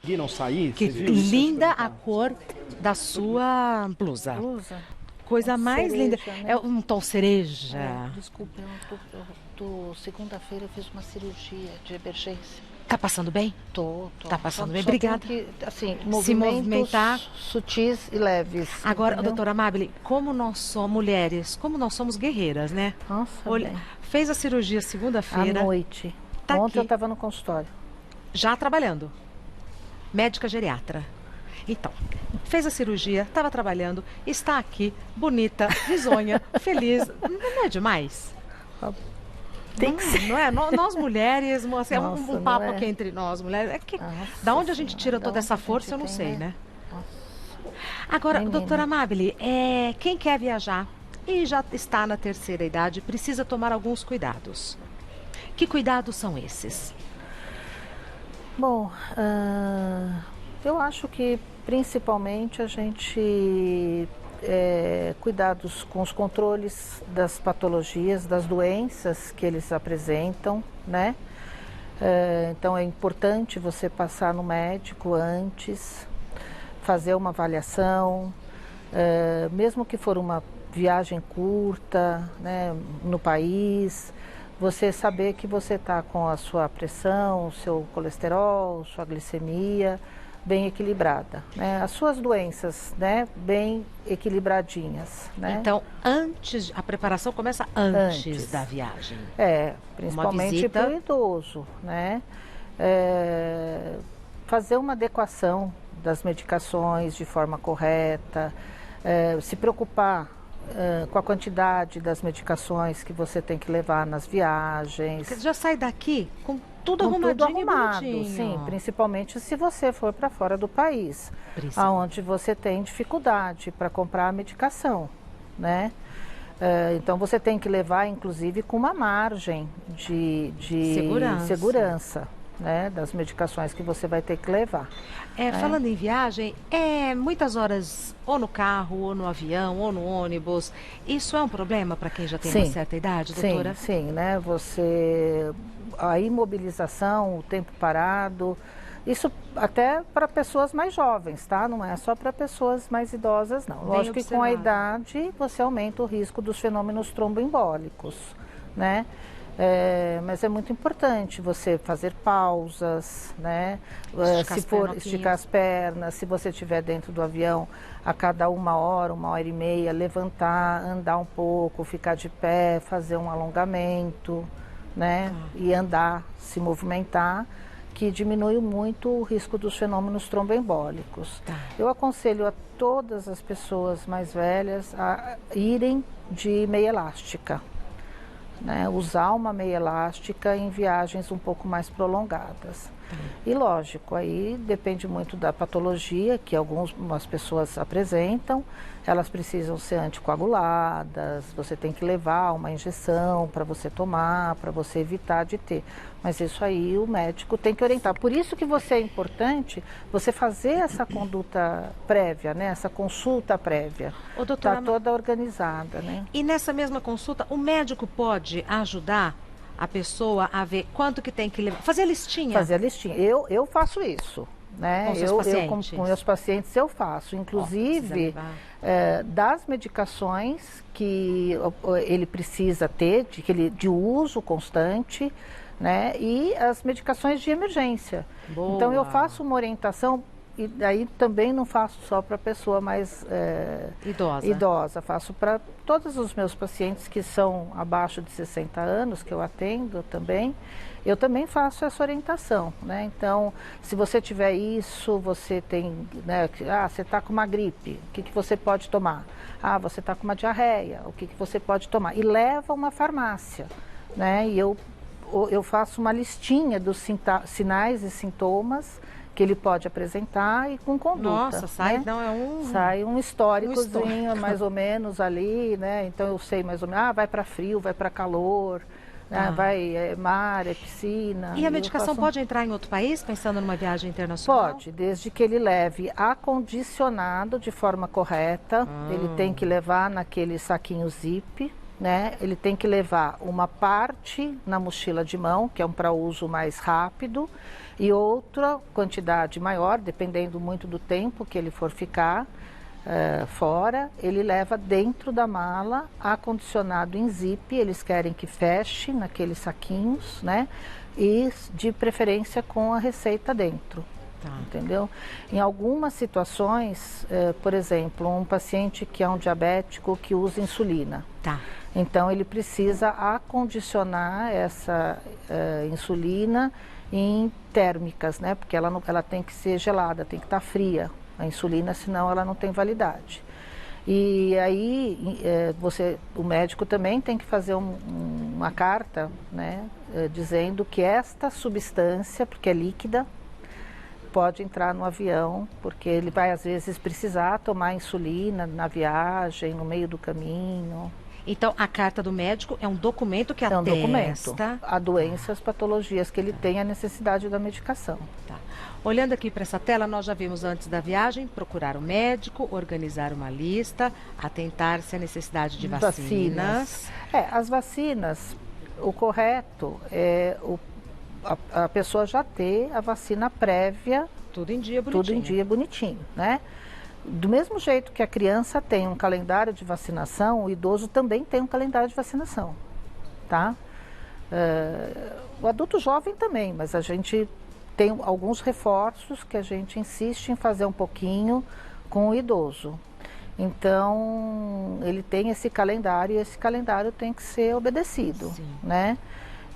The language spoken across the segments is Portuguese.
conseguiram sair? Que Você viu isso? linda a cor da sua blusa. Blusa? Coisa mais linda. Cereja, né? É um tom cereja. Desculpa, segunda-feira eu fiz uma cirurgia de emergência. Tá passando bem? Tô. Tá passando bem, Só obrigada. tenho que, assim, Se movimentar. sutis e leves. Agora, entendeu? doutora Amabile, como nós somos mulheres, como nós somos guerreiras, né? Nossa, Olha, bem. fez a cirurgia À segunda-feira, noite. Tá Ontem aqui. eu estava no consultório. já trabalhando. Médica geriatra. Então, fez a cirurgia, estava trabalhando, está aqui, bonita, risonha, feliz. Não é demais? Tem que ser. Não é? Nós mulheres, assim, é Nossa, um não papo é? aqui entre nós mulheres. É que, Nossa da onde a gente tira Senhora, da toda essa onde a força, gente eu não tem, sei, né? né? Nossa. Agora, Menina. doutora Amabile, quem quer viajar e já está na terceira idade, precisa tomar alguns cuidados. Que cuidados são esses? Bom, eu acho que principalmente a gente cuidados com os controles das patologias, das doenças que eles apresentam, né? Então é importante você passar no médico antes, fazer uma avaliação, mesmo que for uma viagem curta, né, no país, você saber que você está com a sua pressão, o seu colesterol, sua glicemia bem equilibrada, né? As suas doenças, né, bem equilibradinhas, né? Então, a preparação começa antes da viagem. Principalmente visita. para o idoso, né? Fazer uma adequação das medicações de forma correta, se preocupar com a quantidade das medicações que você tem que levar nas viagens. Você já sai daqui com tudo Com arrumadinho tudo arrumado, e bonitinho. sim, principalmente se você for para fora do país, aonde você tem dificuldade para comprar a medicação, né? Então você tem que levar, inclusive, com uma margem de segurança, né, das medicações que você vai ter que levar. Falando em viagem, muitas horas ou no carro, ou no avião, ou no ônibus. Isso é um problema para quem já tem uma certa idade, doutora? Sim, né? A imobilização, o tempo parado, isso até para pessoas mais jovens, tá? Não é só para pessoas mais idosas, não. Lógico que com a idade você aumenta o risco dos fenômenos tromboembólicos, né? Mas é muito importante você fazer pausas, né? Esticar as pernas, se você estiver dentro do avião, a cada 1 hora, 1 hora e meia, levantar, andar um pouco, ficar de pé, fazer um alongamento, né? E andar, se movimentar, que diminui muito o risco dos fenômenos tromboembólicos. Eu aconselho a todas as pessoas mais velhas a irem de meia elástica. Né, usar uma meia elástica em viagens um pouco mais prolongadas. E lógico, aí depende muito da patologia que algumas pessoas apresentam, elas precisam ser anticoaguladas, você tem que levar uma injeção para você tomar, para você evitar de ter. Mas isso aí o médico tem que orientar. Por isso que é importante você fazer essa conduta prévia, né? Essa consulta prévia. Está toda organizada, né? E nessa mesma consulta, o médico pode ajudar a pessoa a ver quanto que tem que levar? Fazer a listinha? Fazer a listinha. Eu faço isso. Né? Com seus pacientes? Com meus pacientes eu faço. Inclusive, das medicações que ele precisa ter, de uso constante, né? E as medicações de emergência. Boa. Então, eu faço uma orientação. E daí também não faço só para pessoa mais idosa, faço para todos os meus pacientes que são abaixo de 60 anos, que eu atendo também, eu também faço essa orientação, né? Então, se você tiver isso, você tem, né, você está com uma gripe, o que você pode tomar? Você está com uma diarreia, o que você pode tomar? E leva uma farmácia, né? E eu faço uma listinha dos sinais e sintomas que ele pode apresentar e com conduta. Nossa, sai, né? Não, sai um históricozinho, mais ou menos ali, né? Então eu sei mais ou menos, vai para frio, vai para calor, né? Vai mar, piscina. E a medicação pode entrar em outro país, pensando numa viagem internacional? Pode, desde que ele leve acondicionado de forma correta. Ele tem que levar naquele saquinho zip, né? Ele tem que levar uma parte na mochila de mão, que é para uso mais rápido, e outra quantidade maior, dependendo muito do tempo que ele for ficar fora, ele leva dentro da mala, acondicionado em zip, eles querem que feche naqueles saquinhos, né? E de preferência com a receita dentro. Tá. Entendeu? Em algumas situações, por exemplo, um paciente que é um diabético que usa insulina. Tá. Então ele precisa acondicionar essa insulina em térmicas, né? Porque ela tem que ser gelada, tem que estar fria a insulina, senão ela não tem validade. E aí o médico também tem que fazer uma carta, né? Dizendo que esta substância, porque é líquida, pode entrar no avião, porque ele vai às vezes precisar tomar insulina na viagem, no meio do caminho. Então, a carta do médico é um documento que atesta... É um documento. A doenças, patologias que ele tem a necessidade da medicação. Tá. Olhando aqui para essa tela, nós já vimos antes da viagem, procurar o médico, organizar uma lista, atentar-se à necessidade de vacinas. As vacinas, o correto é a pessoa já ter a vacina prévia. Tudo em dia bonitinho. Tudo em dia bonitinho, né? Do mesmo jeito que a criança tem um calendário de vacinação, o idoso também tem um calendário de vacinação, tá? O adulto jovem também, mas a gente tem alguns reforços que a gente insiste em fazer um pouquinho com o idoso. Então, ele tem esse calendário e esse calendário tem que ser obedecido, sim, né?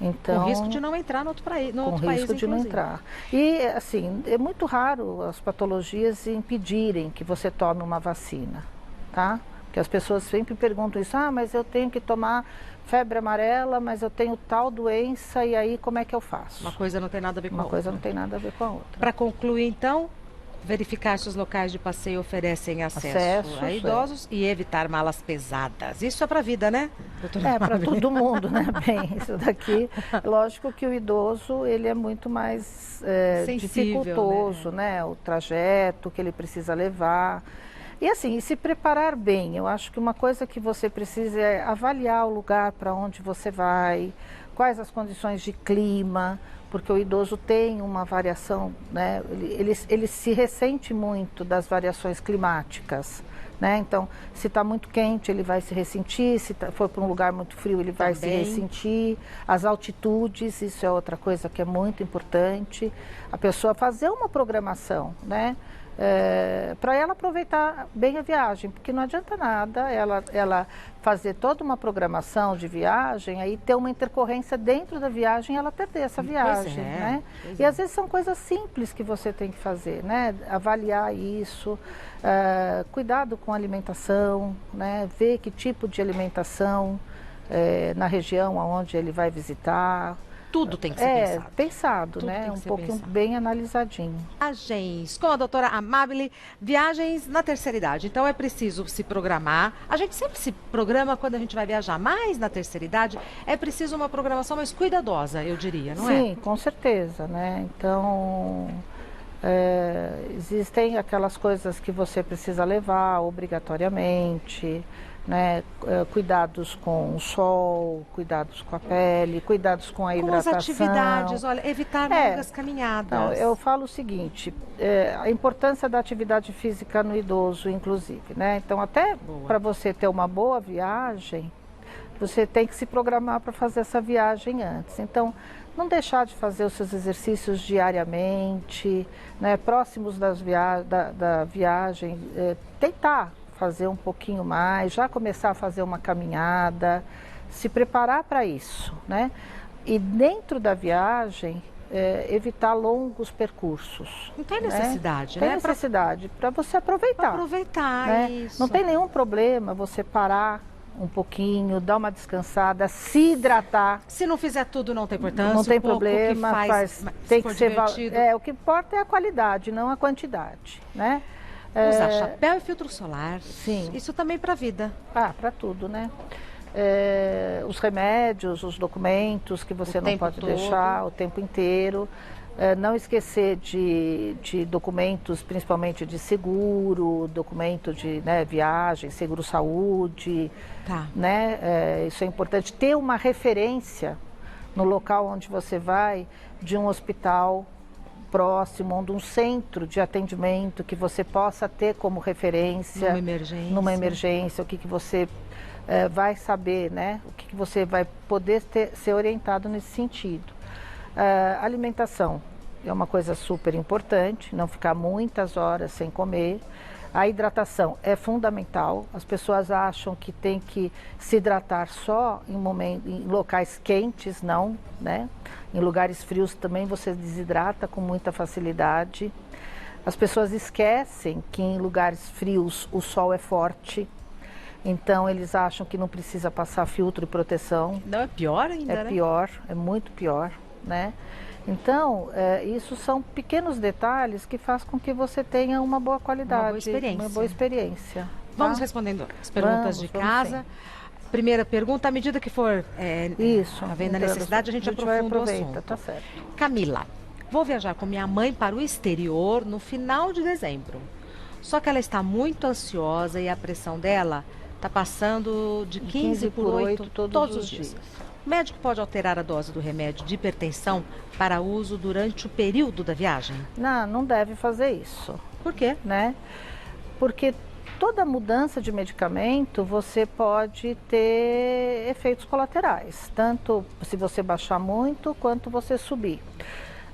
Então, com risco de não entrar no outro país. Com risco de não entrar. E, assim, é muito raro as patologias impedirem que você tome uma vacina, tá? Porque as pessoas sempre perguntam isso, mas eu tenho que tomar febre amarela, mas eu tenho tal doença, e aí como é que eu faço? Uma coisa não tem nada a ver com a outra. Uma coisa não tem nada a ver com a outra. Para concluir, então, verificar se os locais de passeio oferecem acesso a idosos e evitar malas pesadas. Isso é para a vida, né, doutora? Para todo mundo, né? Bem, isso daqui, lógico que o idoso, ele é muito mais dificultoso, né? O trajeto que ele precisa levar. E assim, se preparar bem. Eu acho que uma coisa que você precisa é avaliar o lugar para onde você vai, quais as condições de clima, porque o idoso tem uma variação, né? Ele se ressente muito das variações climáticas, né? Então, se está muito quente, ele vai se ressentir, se for para um lugar muito frio, ele vai se ressentir. As altitudes, isso é outra coisa que é muito importante. A pessoa fazer uma programação, né? Para ela aproveitar bem a viagem, porque não adianta nada ela fazer toda uma programação de viagem, aí ter uma intercorrência dentro da viagem e ela perder essa viagem, né? E às vezes são coisas simples que você tem que fazer, né? Avaliar isso, cuidado com a alimentação, né? Ver que tipo de alimentação na região aonde ele vai visitar. Tudo tem que ser pensado, né? Um pouquinho bem analisadinho. Viagens com a doutora Amabile, viagens na terceira idade. Então é preciso se programar. A gente sempre se programa quando a gente vai viajar, mas na terceira idade é preciso uma programação mais cuidadosa, eu diria, não é? Sim, com certeza, né? Então, existem aquelas coisas que você precisa levar obrigatoriamente, né? Cuidados com o sol, cuidados com a pele, cuidados com a hidratação. Com as atividades, olha, evitar longas caminhadas. Então, eu falo o seguinte, a importância da atividade física no idoso, inclusive, né? Então, até para você ter uma boa viagem, você tem que se programar para fazer essa viagem antes. Então, não deixar de fazer os seus exercícios diariamente, né? Próximos da viagem, tentar fazer um pouquinho mais, já começar a fazer uma caminhada, se preparar para isso, né? E dentro da viagem, evitar longos percursos. Não tem necessidade, né? Tem necessidade, para você aproveitar. Para aproveitar, né? isso. Não tem nenhum problema você parar um pouquinho, dar uma descansada, se hidratar. Se não fizer tudo, não tem importância. Não tem problema, tem que ser divertido. O que importa é a qualidade, não a quantidade, né? Usar chapéu e filtro solar. Sim. Isso também para a vida. Para tudo, né? Os remédios, os documentos que você não pode deixar o tempo inteiro. Não esquecer de documentos, principalmente de seguro, documento de, né, viagem, seguro-saúde, Tá. né? Isso é importante. Ter uma referência no local onde você vai, de um hospital próximo, de um centro de atendimento que você possa ter como referência. Numa emergência, o que você vai saber, né? O que você vai poder ser orientado nesse sentido. Alimentação é uma coisa super importante, não ficar muitas horas sem comer. A hidratação é fundamental. As pessoas acham que tem que se hidratar só em locais quentes, não, né? Em lugares frios também você desidrata com muita facilidade. As pessoas esquecem que em lugares frios o sol é forte. Então eles acham que não precisa passar filtro e proteção. Não, é pior ainda, né? É pior, é muito pior, né? Então, isso são pequenos detalhes que fazem com que você tenha uma boa qualidade, uma boa experiência. Vamos respondendo as perguntas de casa. Sim. Primeira pergunta, à medida que for havendo a necessidade, a gente aprofunda o assunto. Tá certo. Camila, vou viajar com minha mãe para o exterior no final de dezembro. Só que ela está muito ansiosa e a pressão dela está passando de 15 por 8 todos os dias. O médico pode alterar a dose do remédio de hipertensão para uso durante o período da viagem? Não deve fazer isso. Por quê? Né? Porque toda mudança de medicamento você pode ter efeitos colaterais, tanto se você baixar muito quanto você subir.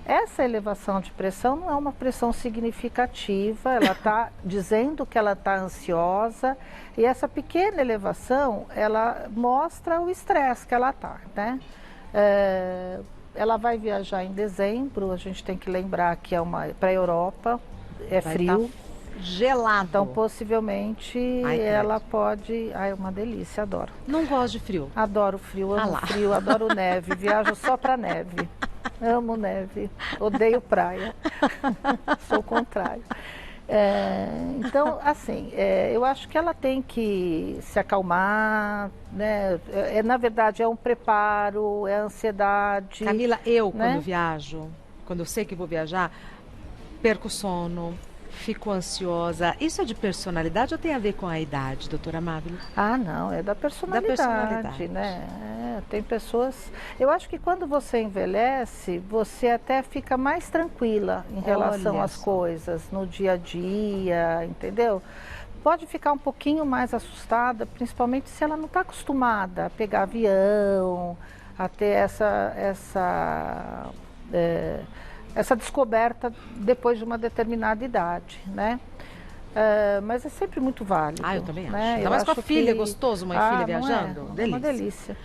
Essa elevação de pressão não é uma pressão significativa, ela está dizendo que ela está ansiosa e essa pequena elevação, ela mostra o estresse que ela está, né? Ela vai viajar em dezembro, a gente tem que lembrar que para a Europa, é frio. Gelado. Então, possivelmente, ela pode... Ai, é uma delícia, adoro. Não gosto de frio. Adoro frio, amo frio, adoro neve, viajo só para neve. Amo neve, odeio praia, sou o contrário. Então, assim, eu acho que ela tem que se acalmar, né? Na verdade, é um preparo, é ansiedade. Camila, quando viajo, quando eu sei que vou viajar, perco o sono, fico ansiosa. Isso é de personalidade ou tem a ver com a idade, doutora Amábile? Não, é da personalidade, né? Tem pessoas... Eu acho que quando você envelhece, você até fica mais tranquila em relação às coisas, no dia a dia, entendeu? Pode ficar um pouquinho mais assustada, principalmente se ela não está acostumada a pegar avião, a ter essa descoberta depois de uma determinada idade, né? Mas é sempre muito válido. Eu também acho. Né? Ainda mais com a filha, gostoso, mãe e filha viajando. É uma delícia.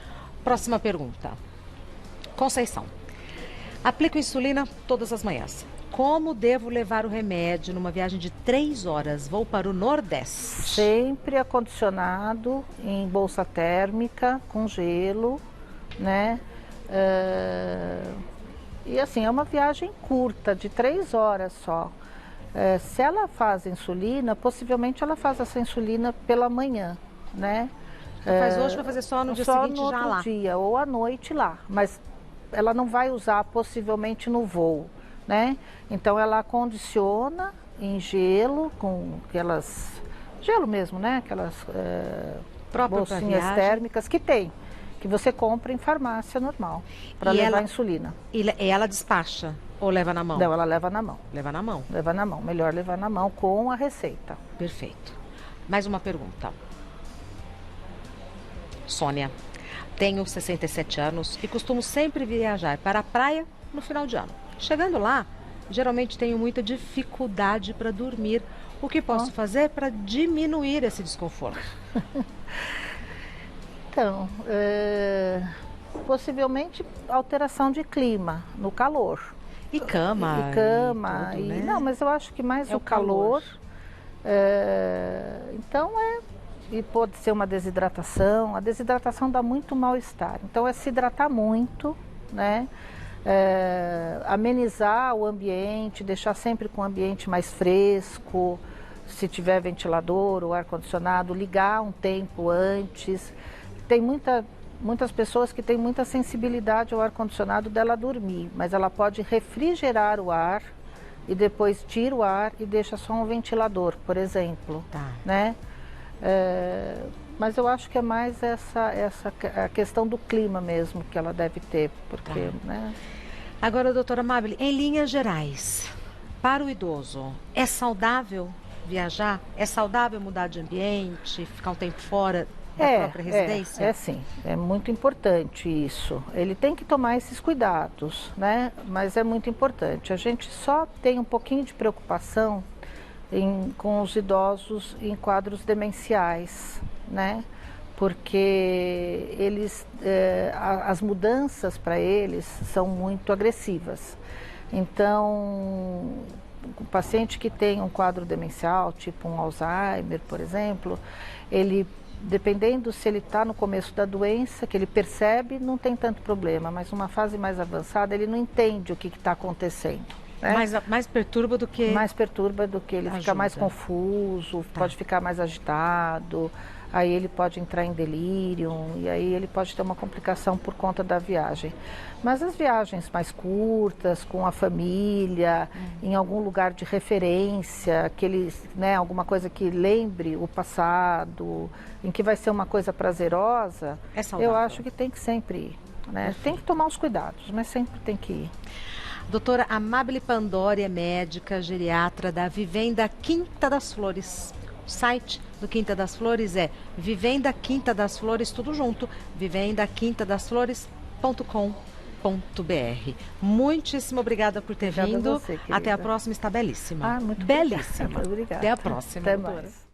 Próxima pergunta. Conceição. Aplico insulina todas as manhãs. Como devo levar o remédio numa viagem de 3 horas? Vou para o Nordeste. Sempre acondicionado em bolsa térmica, com gelo, né? E assim, é uma viagem curta, de 3 horas só. Se ela faz insulina, possivelmente ela faz essa insulina pela manhã, né? Faz hoje, vai fazer só no dia seguinte já lá? Só no outro dia, ou à noite lá. Mas ela não vai usar possivelmente no voo, né? Então ela acondiciona em gelo, com aquelas... Gelo mesmo, né? Aquelas bolsinhas térmicas que tem. Que você compra em farmácia normal, para levar insulina. E ela despacha ou leva na mão? Não, ela leva na mão. Leva na mão? Leva na mão, melhor levar na mão com a receita. Perfeito. Mais uma pergunta. Sônia, tenho 67 anos e costumo sempre viajar para a praia no final de ano. Chegando lá, geralmente tenho muita dificuldade para dormir. O que posso fazer para diminuir esse desconforto? Então, possivelmente alteração de clima, no calor. E cama. Tudo, né? Não, mas eu acho que mais o calor. Então e pode ser uma desidratação. A desidratação dá muito mal-estar. Então é se hidratar muito, né? Amenizar o ambiente, deixar sempre com o ambiente mais fresco. Se tiver ventilador ou ar-condicionado, ligar um tempo antes. Tem muita muitas pessoas que têm muita sensibilidade ao ar-condicionado dela dormir, mas ela pode refrigerar o ar e depois tira o ar e deixa só um ventilador, por exemplo, Tá. né? Mas eu acho que é mais a questão do clima mesmo que ela deve ter, porque, né? Agora, doutora Amabile, em linhas gerais, para o idoso, é saudável viajar? É saudável mudar de ambiente, ficar um tempo fora da própria residência? É sim, é muito importante isso. Ele tem que tomar esses cuidados, né? Mas é muito importante. A gente só tem um pouquinho de preocupação com os idosos em quadros demenciais, né? Porque as mudanças para eles são muito agressivas. Então, o paciente que tem um quadro demencial, tipo um Alzheimer, por exemplo, ele, dependendo se ele está no começo da doença, que ele percebe, não tem tanto problema, mas numa fase mais avançada, ele não entende o que está acontecendo. Né? Mais perturba do que... Mais perturba do que ele fica mais confuso, pode ficar mais agitado, aí ele pode entrar em delírio e aí ele pode ter uma complicação por conta da viagem. Mas as viagens mais curtas, com a família, em algum lugar de referência, né, alguma coisa que lembre o passado, em que vai ser uma coisa prazerosa, eu acho que tem que sempre ir. Né? Tem que tomar os cuidados, mas sempre tem que ir. Doutora Amabile Pandori é médica geriatra da Vivenda Quinta das Flores. O site do Quinta das Flores é Vivenda Quinta das Flores, tudo junto, vivendaquintadasflores.com.br. Muitíssimo obrigada por ter vindo. Você, até a próxima, está belíssima. Muito belíssima. Obrigada. Até a próxima, Até doutora. mais.